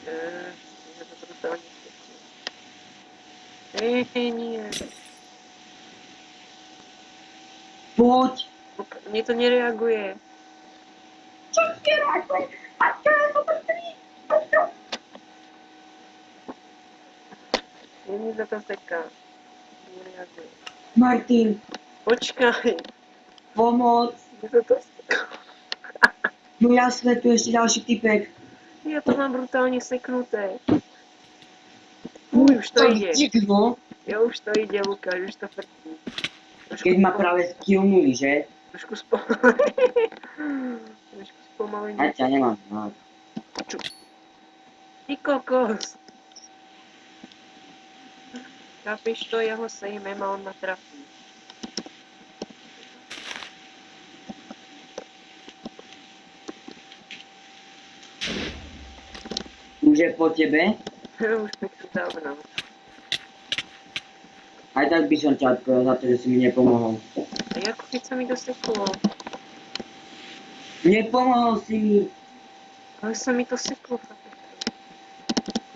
Že to brutálne sekne. Nie. Poď! Mne to nereaguje. Čo ti reaguje? Maťo, ja som to tri! Mne sa to seká. Nereaguje. Martin, Počkaj. pomoc! Mne sa to seká. No jasné, tu ešte ďalší typek. Ja to mám brutálne seknuté. Už to ide. No, Ja už to ide, Lukáš, už to frčí. keď ma práve skillnuli, že? Trošku spomalenie. Trošku spomalenie. Ja ťa nemám rád. Ty kokos. Chápeš to, ja ho sejmem a on ma trafí. Už je po tebe? Už pekne dávno. Aj tak by som ťa odpovedal za to, že si mi nepomohol. A ako keď sa mi doseklo? Nepomohol si mi! Ale sa mi to seklo, chápeš to?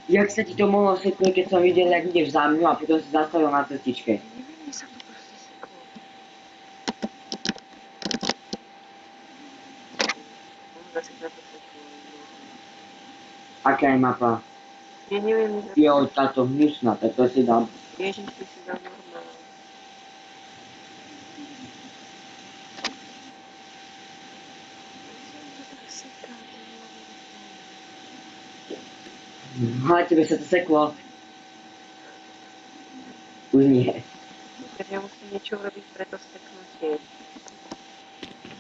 Jak sa ti to mohlo seknúť, keď som videl, jak ideš za mňou a potom si zastavil na cestičke? Neviem, mne sa to proste seklo. Zase sa to seklo. Aká je mapa? Ja neviem, Jo, táto hnusná, tak to si dám. Ježiš, ty si dal normálne. A tebe sa to seklo. Už nie. Takže ja musím niečo urobiť pre to seknutie.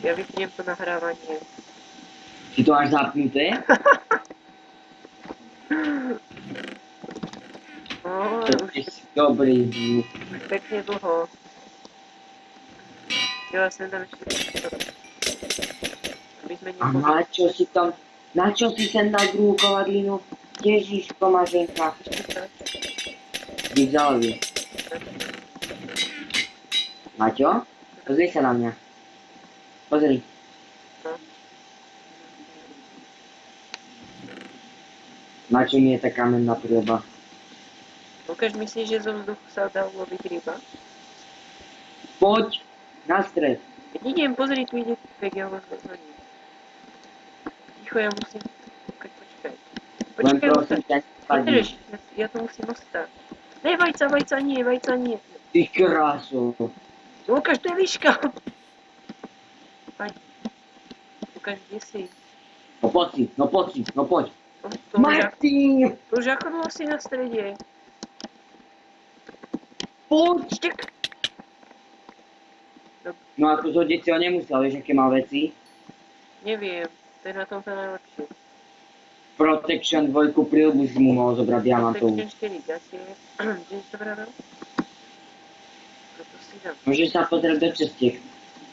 Ja vypnem to nahrávanie. Ty to máš zapnuté? No, To už je dobrý. pekne dlho. Ja sem dám ešte to. Aby sme A neboli... na čo si sem dal druhú kovadlinu? Ježiško, Maženka. Dík za lobby. Maťo? Pozri sa na mňa. Pozri. No. Na čo mi je tá kamenná príľba? Lukáš, myslíš, že zo vzduchu sa dá uloviť ryba? Poď na stred. Keď idem, pozri, tu ide typek, ja ho zhodím. Ticho, ja musím... Počkaj. Len Počkaj, prosím Lukáš. ťa, nespadni. Ja to musím ostať. Ne, vajca nie. Ty krásu. Lukáš, to je výška. Lukáš, kde si? No poď. To Martin! už ako bol si na strede. Poď! Štek! No ako zhodiť si ho nemusel, vieš, aké má veci. Neviem, to je na tomto najlepšie. Protection 2 príľbu si mu mohol zobrať diamantovú. Protection 4 gacie. Kde si to vravel? Toto si dám. Môžeš sa pozrieť do cestiek.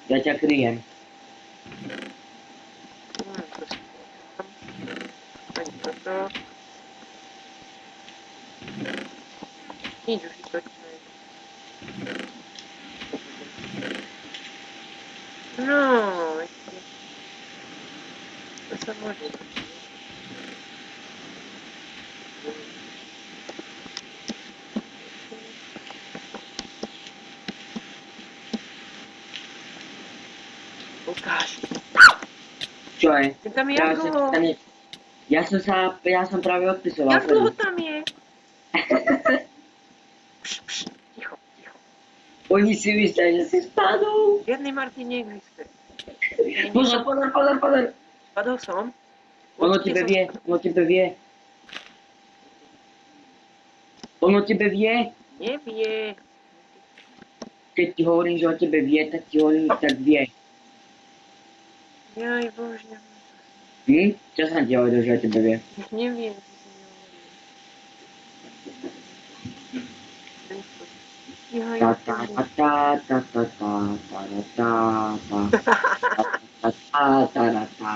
Ja ťa kryjem. To si dám. Ani toto. Nič užitočné. No, ešte. To sa môže. Lukáš. Čo je? Ty tam je jak dlho? Ja som práve odpisoval. Jak dlho tam je? Ticho. Oni si myslia, že si spadol. Žiadny Martin neexistuje. Pozor. Spadol som. Ono tebe vie. Nevie. Keď ti hovorím, že o tebe vie, tak ti hovorím, tak vie. Jaj, bože. Čo som ti hovoril, že o tebe vie? Neviem. Jaj, Ta ta ta ta ta ta ta ta ta ta ta ta ta ta ta